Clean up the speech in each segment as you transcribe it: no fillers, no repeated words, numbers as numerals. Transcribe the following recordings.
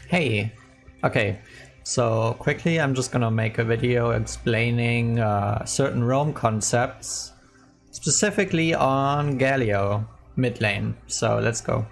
Hey, okay, so quickly I'm just gonna make a video explaining certain roam concepts, specifically on Galio Midlane. So let's go.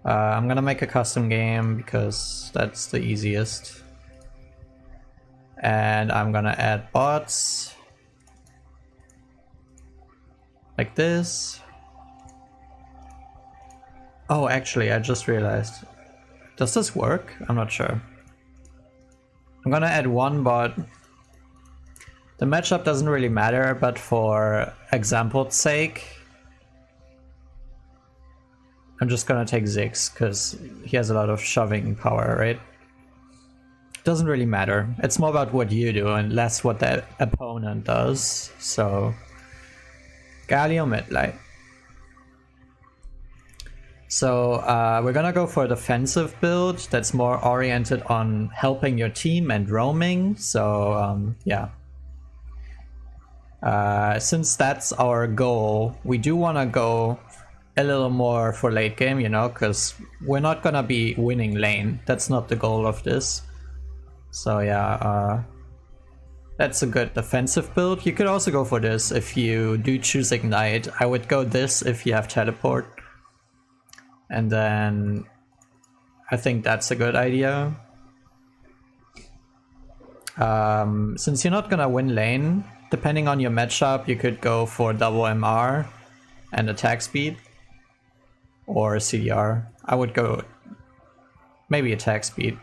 I'm gonna make a custom game because that's the easiest. And I'm gonna add bots like this. Oh, actually, I just realized. Does this work? I'm not sure. I'm gonna add one bot. The matchup doesn't really matter, but for example's sake, I'm just gonna take Ziggs because he has a lot of shoving power, right? Doesn't really matter. It's more about what you do and less what the opponent does. So, Galio Midlane. So we're gonna go for a defensive build that's more oriented on helping your team and roaming. So yeah. Since that's our goal, we do want to go a little more for late game, you know, because we're not gonna be winning lane. That's not the goal of this. So yeah, that's a good defensive build. You could also go for this if you do choose Ignite. I would go this if you have Teleport. And then I think that's a good idea. Since you're not gonna win lane, depending on your matchup, you could go for double MR and attack speed or CDR. I would go maybe attack speed,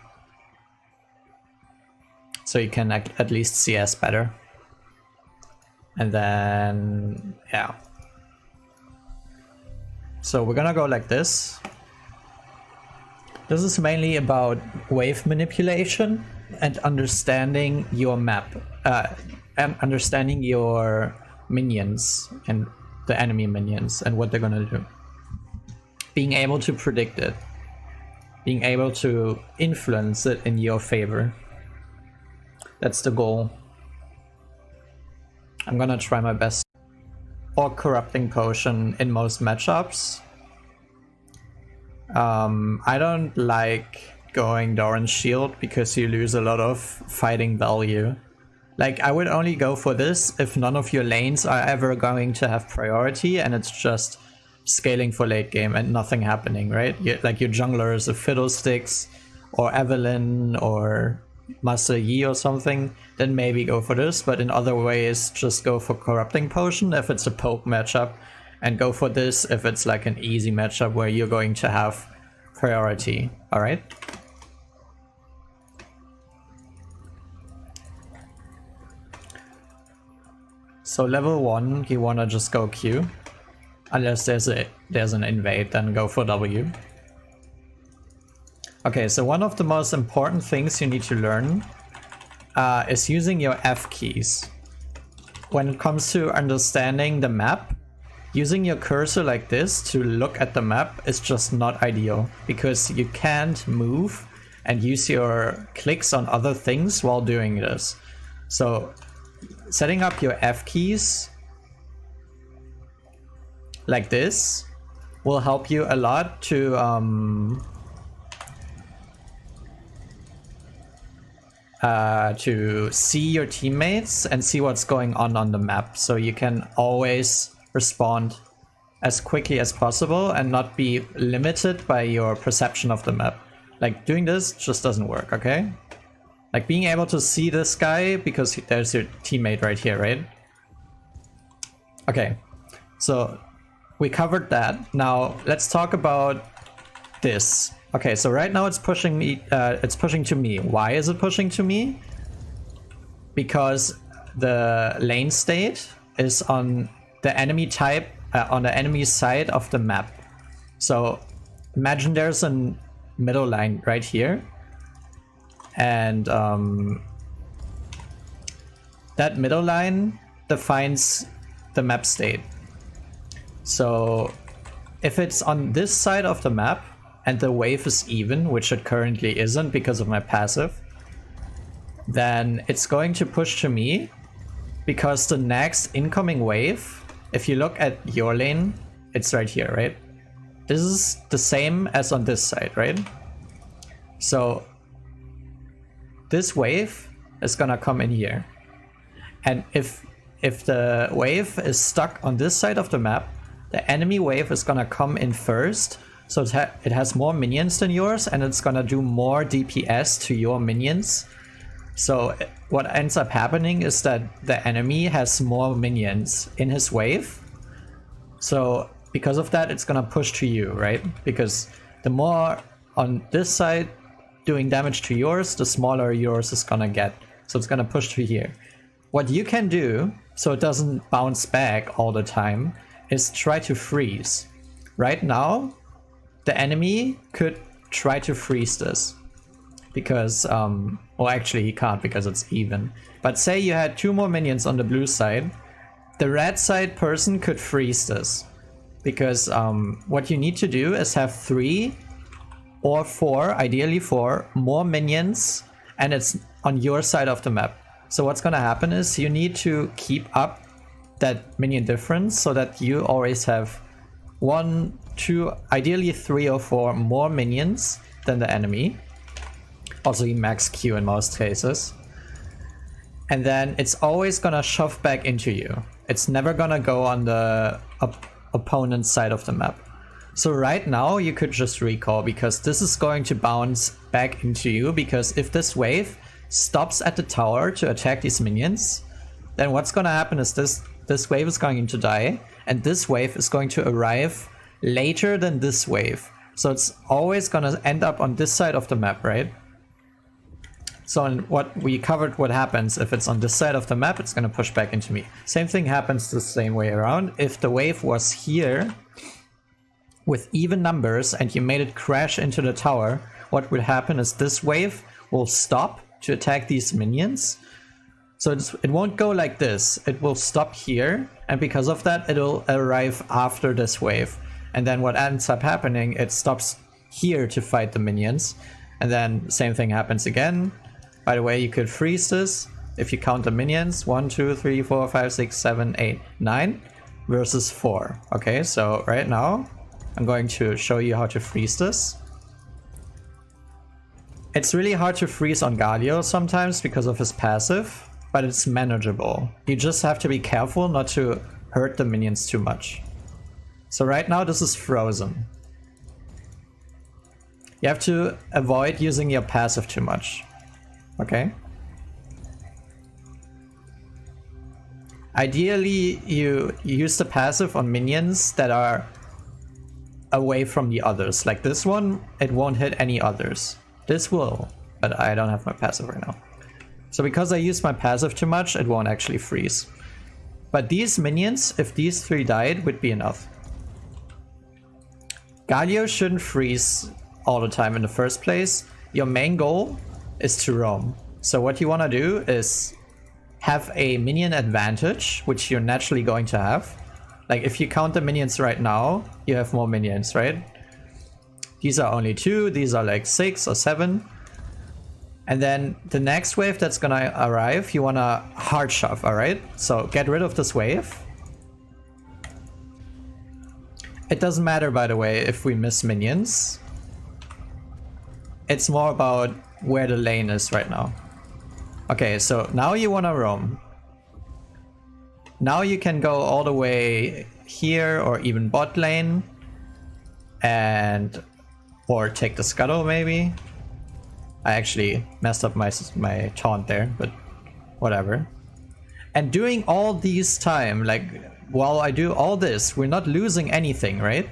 so you can at least CS better. And then yeah. So we're gonna go like this. This is mainly about wave manipulation and understanding your map, and understanding your minions and the enemy minions and what they're gonna do. Being able to predict it. Being able to influence it in your favor. That's the goal. I'm gonna try my best. Or corrupting potion in most matchups. I don't like going Doran's shield because you lose a lot of fighting value. Like, I would only go for this if none of your lanes are ever going to have priority and it's just scaling for late game and nothing happening, right? Like your jungler is a Fiddlesticks or Evelynn or Master Yi or something, then maybe go for this, but in other ways just go for corrupting potion if it's a poke matchup, and go for this if it's like an easy matchup where you're going to have priority. All right. So level 1, you wanna just go Q, unless there's an invade, then go for W. Okay, so one of the most important things you need to learn is using your F keys. When it comes to understanding the map, using your cursor like this to look at the map is just not ideal, because you can't move and use your clicks on other things while doing this. So setting up your F keys like this will help you a lot to see your teammates and see what's going on the map, so you can always respond as quickly as possible and not be limited by your perception of the map. Like, doing this just doesn't work, okay? Like, being able to see this guy because there's your teammate right here, right? Okay, so we covered that. Now let's talk about this. Okay, so right now it's pushing me. It's pushing to me. Why is it pushing to me? Because the lane state is on the enemy type, on the enemy side of the map. So imagine there's a middle line right here, and that middle line defines the map state. So if it's on this side of the map and the wave is even, which it currently isn't because of my passive, then it's going to push to me, because the next incoming wave, if you look at your lane, it's right here, right? This is the same as on this side, right? So this wave is gonna come in here. And if the wave is stuck on this side of the map, the enemy wave is gonna come in first. So it has more minions than yours, and it's gonna do more DPS to your minions. So what ends up happening is that the enemy has more minions in his wave. So because of that, it's gonna push to you, right? Because the more on this side doing damage to yours, the smaller yours is gonna get. So it's gonna push to here. What you can do, so it doesn't bounce back all the time, is try to freeze. Right now, the enemy could try to freeze this. Because, well actually he can't because it's even. But say you had 2 more minions on the blue side, the red side person could freeze this. Because what you need to do is have 3 or 4, ideally 4, more minions, and it's on your side of the map. So what's gonna happen is you need to keep up that minion difference so that you always have 1, 2, ideally 3 or 4 more minions than the enemy. Also you max Q in most cases. And then it's always gonna shove back into you. It's never gonna go on the opponent's side of the map. So right now you could just recall, because this is going to bounce back into you, because if this wave stops at the tower to attack these minions, then what's gonna happen is this wave is going to die, and this wave is going to arrive later than this wave. So it's always gonna end up on this side of the map, right? So in what we covered, what happens if it's on this side of the map, it's gonna push back into me. Same thing happens the same way around. If the wave was here with even numbers and you made it crash into the tower, what would happen is this wave will stop to attack these minions. So it won't go like this. It will stop here, and because of that, it'll arrive after this wave. And then what ends up happening, it stops here to fight the minions. And then same thing happens again. By the way, you could freeze this if you count the minions. 1, 2, 3, 4, 5, 6, 7, 8, 9 versus 4. Okay, so right now I'm going to show you how to freeze this. It's really hard to freeze on Galio sometimes because of his passive, but it's manageable. You just have to be careful not to hurt the minions too much. So right now this is frozen. You have to avoid using your passive too much. Okay? Ideally, you use the passive on minions that are away from the others. Like this one, it won't hit any others. This will, but I don't have my passive right now. So because I use my passive too much, it won't actually freeze. But these minions, if these 3 died, would be enough. Galio shouldn't freeze all the time in the first place. Your main goal is to roam. So what you want to do is have a minion advantage, which you're naturally going to have. Like if you count the minions right now, you have more minions, right? These are only 2, these are like 6 or 7. And then the next wave that's gonna arrive, you wanna hard shove, alright? So get rid of this wave. It doesn't matter, by the way, if we miss minions. It's more about where the lane is right now. Okay, so now you wanna roam. Now you can go all the way here or even bot lane, and or take the scuttle maybe. I actually messed up my taunt there, but whatever. And doing all these time, like while I do all this, we're not losing anything, right?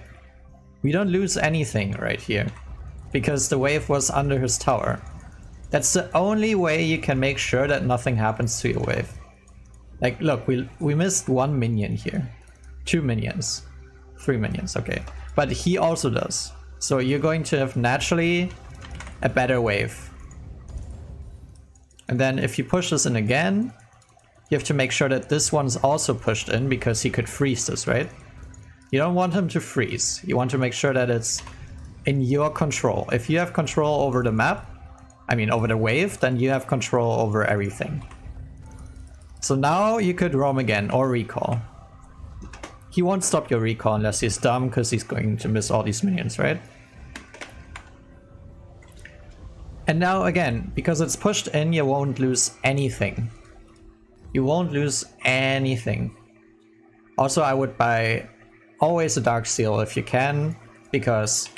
We don't lose anything right here because the wave was under his tower. That's the only way you can make sure that nothing happens to your wave. Like, look, we missed 1 minion here. 2 minions. 3 minions, okay. But he also does. So you're going to have naturally a better wave. And then if you push this in again, you have to make sure that this one's also pushed in because he could freeze this, right? You don't want him to freeze. You want to make sure that it's in your control. If you have control over the map, I mean over the wave, then you have control over everything. So now you could roam again or recall. He won't stop your recall unless he's dumb because he's going to miss all these minions, right? And now again, because it's pushed in, you won't lose anything. You won't lose anything. Also, I would buy always a Dark Seal if you can, because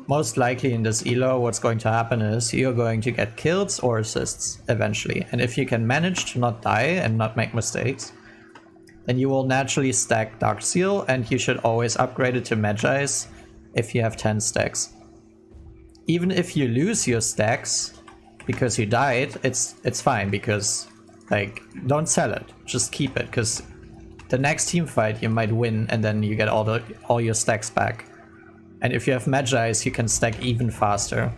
most likely in this elo what's going to happen is you're going to get kills or assists eventually. And if you can manage to not die and not make mistakes, then you will naturally stack Dark Seal, and you should always upgrade it to Magi's if you have 10 stacks. Even if you lose your stacks because you died, it's fine, because like, don't sell it, just keep it, because the next team fight you might win and then you get all your stacks back. And if you have Magi's, you can stack even faster.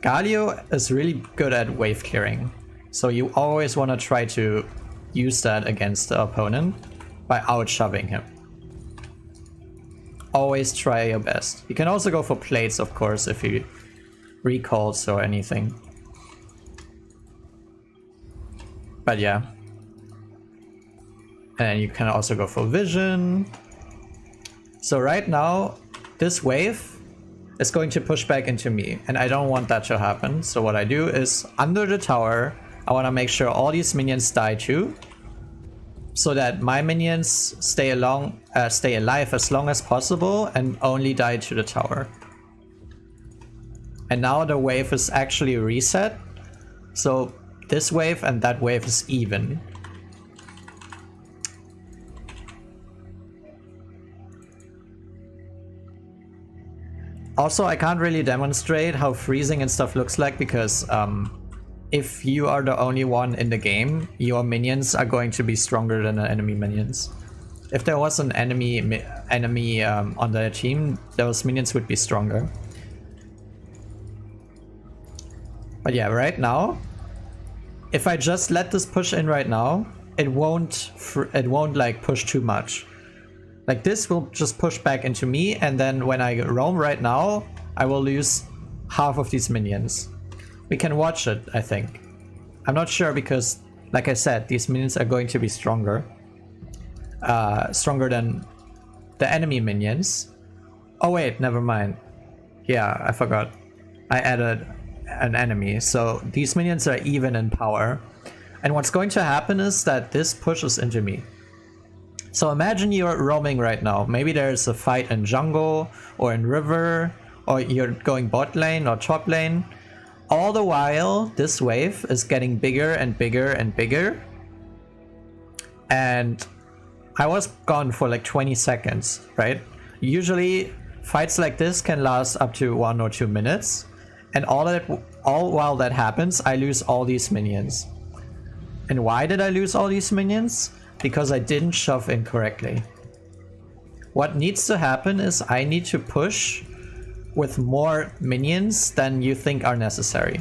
Galio is really good at wave clearing, so you always want to try to use that against the opponent by out-shoving him. Always try your best. You can also go for plates, of course, if he recalls or anything. But yeah. And you can also go for vision. So right now, this wave is going to push back into me, and I don't want that to happen. So what I do is, under the tower, I want to make sure all these minions die too, so that my minions stay alive as long as possible and only die to the tower. And now the wave is actually reset, so this wave and that wave is even. Also, I can't really demonstrate how freezing and stuff looks like, because if you are the only one in the game, your minions are going to be stronger than the enemy minions. If there was an enemy on their team, those minions would be stronger. But yeah, right now, if I just let this push in right now, it won't like push too much. Like, this will just push back into me, and then when I roam right now, I will lose half of these minions. We can watch it, I think. I'm not sure, because, like I said, these minions are going to be stronger. Stronger than the enemy minions. Oh wait, never mind. Yeah, I forgot. I added an enemy, so these minions are even in power. And what's going to happen is that this pushes into me. So imagine you're roaming right now. Maybe there's a fight in jungle or in river, or you're going bot lane or top lane. All the while, this wave is getting bigger and bigger and bigger. And I was gone for like 20 seconds, right? Usually fights like this can last up to 1 or 2 minutes. And all while that happens, I lose all these minions. And why did I lose all these minions? Because I didn't shove in correctly. What needs to happen is I need to push with more minions than you think are necessary.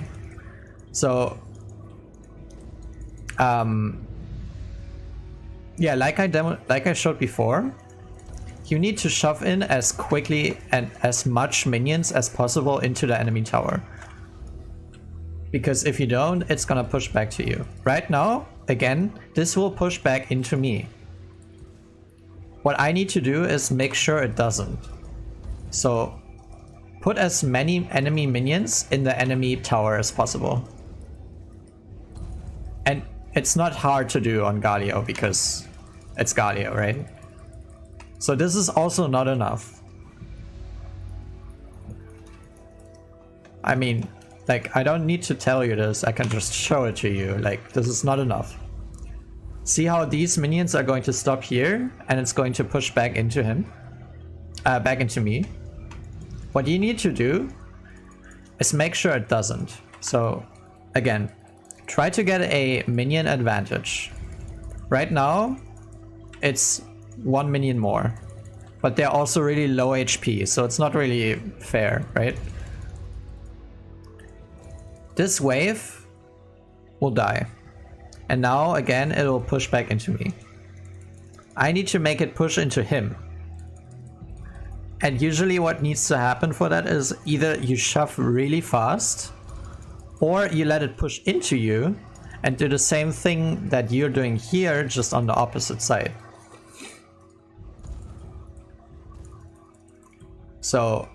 So, yeah, like I showed before, you need to shove in as quickly and as much minions as possible into the enemy tower. Because if you don't, it's gonna push back to you. Right now, again, this will push back into me. What I need to do is make sure it doesn't. So, put as many enemy minions in the enemy tower as possible. And it's not hard to do on Galio, because it's Galio, right? So this is also not enough. I mean, like, I don't need to tell you this, I can just show it to you. Like, this is not enough. See how these minions are going to stop here, and it's going to push back into him. Back into me. What you need to do is make sure it doesn't. So, again, try to get a minion advantage. Right now, it's 1 minion more. But they're also really low HP, so it's not really fair, right? This wave will die. And now, again, it will push back into me. I need to make it push into him. And usually what needs to happen for that is either you shove really fast, or you let it push into you and do the same thing that you're doing here, just on the opposite side. So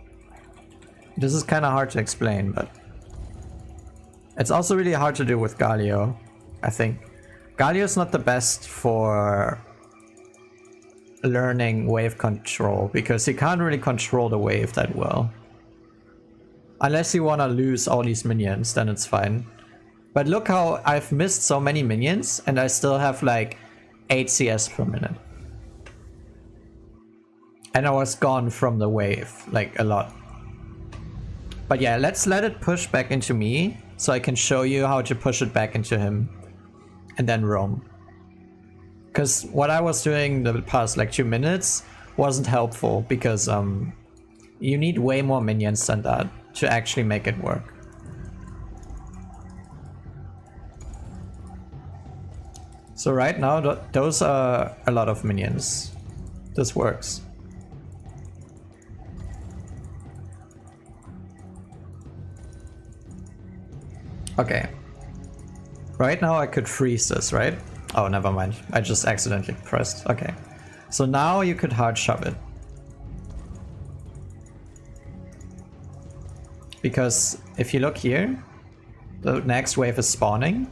This is kind of hard to explain, but it's also really hard to do with Galio, I think. Galio is not the best for learning wave control because he can't really control the wave that well. Unless you want to lose all these minions, then it's fine. But look how I've missed so many minions and I still have like 8 CS per minute. And I was gone from the wave, like a lot. But yeah, let's let it push back into me so I can show you how to push it back into him and then roam. Because what I was doing the past like 2 minutes wasn't helpful because you need way more minions than that to actually make it work. So right now those are a lot of minions. This works. Okay. Right now I could freeze this, right? Oh, never mind. I just accidentally pressed. Okay. So now you could hard shove it. Because if you look here, the next wave is spawning.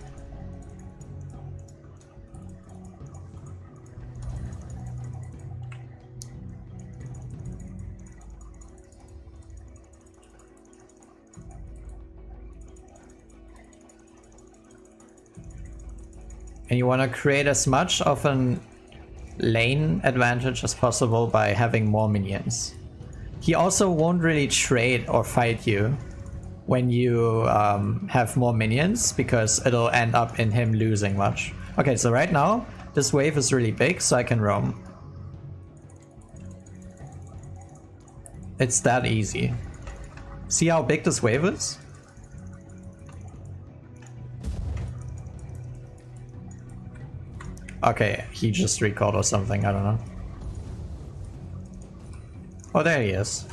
And you want to create as much of an lane advantage as possible by having more minions. He also won't really trade or fight you when you have more minions because it'll end up in him losing much. Okay, so right now this wave is really big, so I can roam. It's that easy. See how big this wave is? Okay, he just recalled or something, I don't know. Oh, there he is.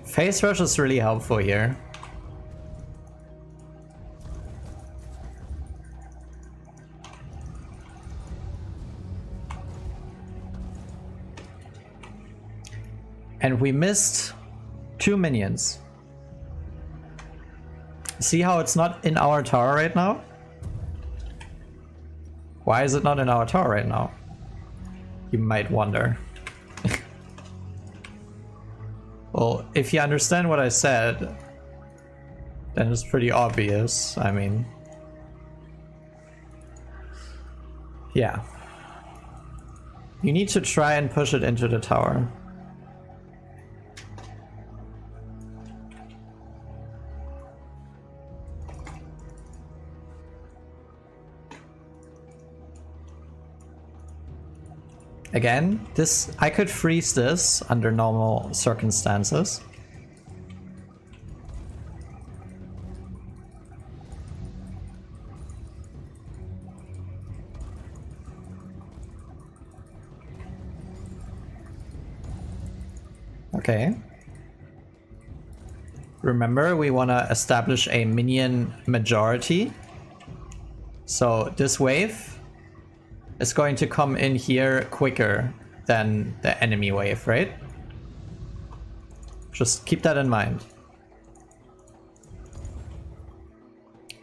Phase rush is really helpful here. And we missed 2 minions. See how it's not in our tower right now? Why is it not in our tower right now? You might wonder. Well, if you understand what I said, then it's pretty obvious. I mean, yeah. You need to try and push it into the tower. Again, I could freeze this under normal circumstances. Okay. Remember, we want to establish a minion majority. So this wave is going to come in here quicker than the enemy wave, right? Just keep that in mind.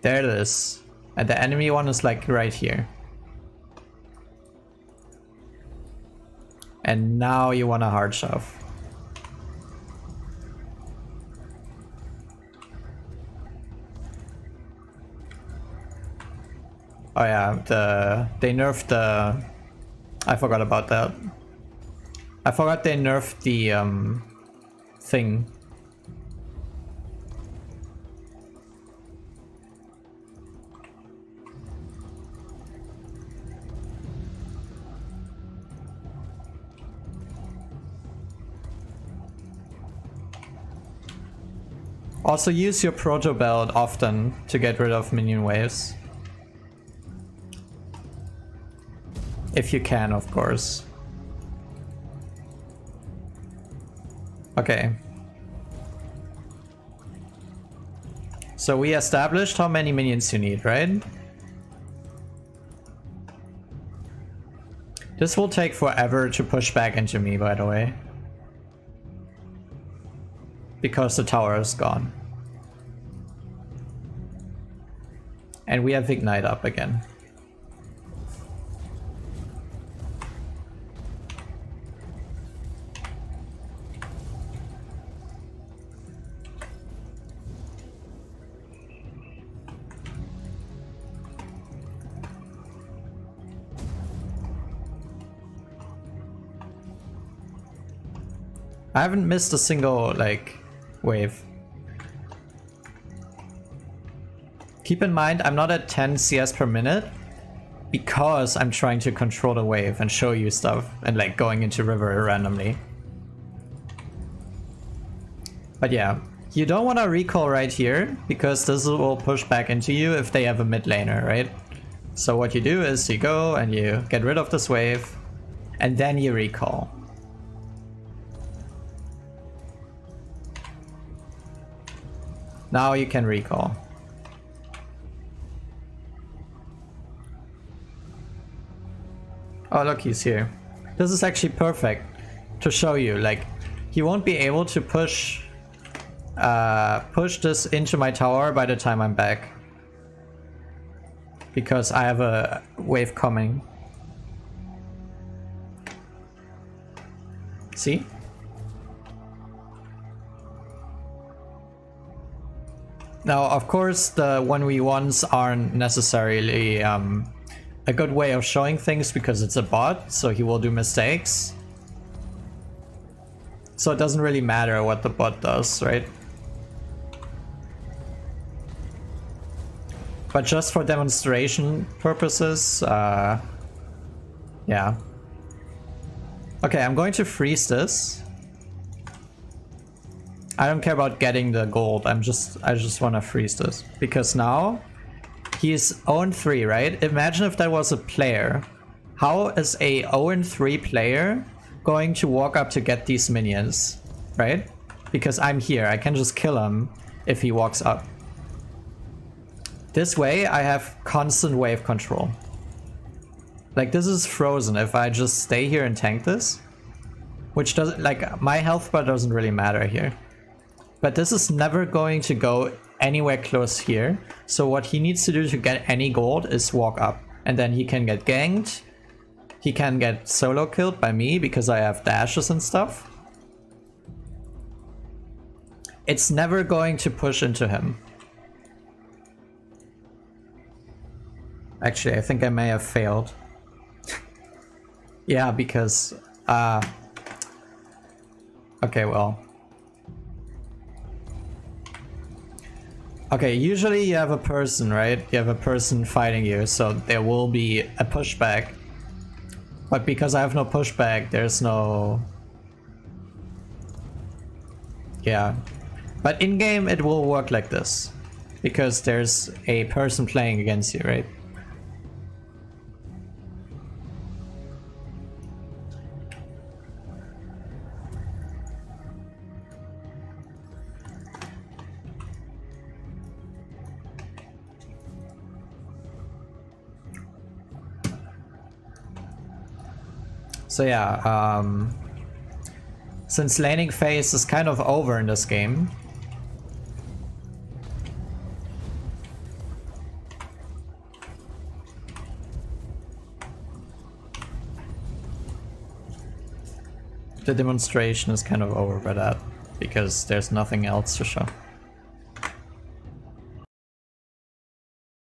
There it is. And the enemy one is like right here. And now you want a hard shove. Oh yeah, they nerfed the... I forgot about that. I forgot they nerfed the thing. Also use your proto belt often to get rid of minion waves. If you can, of course. Okay. So we established how many minions you need, right? This will take forever to push back into me, by the way. Because the tower is gone. And we have Ignite up again. I haven't missed a single, like, wave. Keep in mind, I'm not at 10 CS per minute because I'm trying to control the wave and show you stuff and, like, going into river randomly. But yeah, you don't want to recall right here because this will push back into you if they have a mid laner, right? So what you do is you go and you get rid of this wave and then you recall. Now you can recall. Oh look, he's here. This is actually perfect to show you, like, he won't be able to push this into my tower by the time I'm back. Because I have a wave coming. See? Now, of course, the 1v1s aren't necessarily a good way of showing things because it's a bot, so he will do mistakes. So it doesn't really matter what the bot does, right? But just for demonstration purposes, yeah. Okay, I'm going to freeze this. I don't care about getting the gold, I just want to freeze this. Because now, he's 0-3, right? Imagine if that was a player. How is a 0-3 player going to walk up to get these minions, right? Because I'm here, I can just kill him if he walks up. This way, I have constant wave control. Like, this is frozen if I just stay here and tank this. Which doesn't, like, my health bar doesn't really matter here. But this is never going to go anywhere close here. So what he needs to do to get any gold is walk up. And then he can get ganked. He can get solo killed by me because I have dashes and stuff. It's never going to push into him. Actually, I think I may have failed. Yeah, because... okay, well... Okay, usually you have a person, right? You have a person fighting you, so there will be a pushback. But because I have no pushback, there's no... Yeah. But in-game it will work like this. Because there's a person playing against you, right? So yeah, since laning phase is kind of over in this game, the demonstration is kind of over by that, because there's nothing else to show.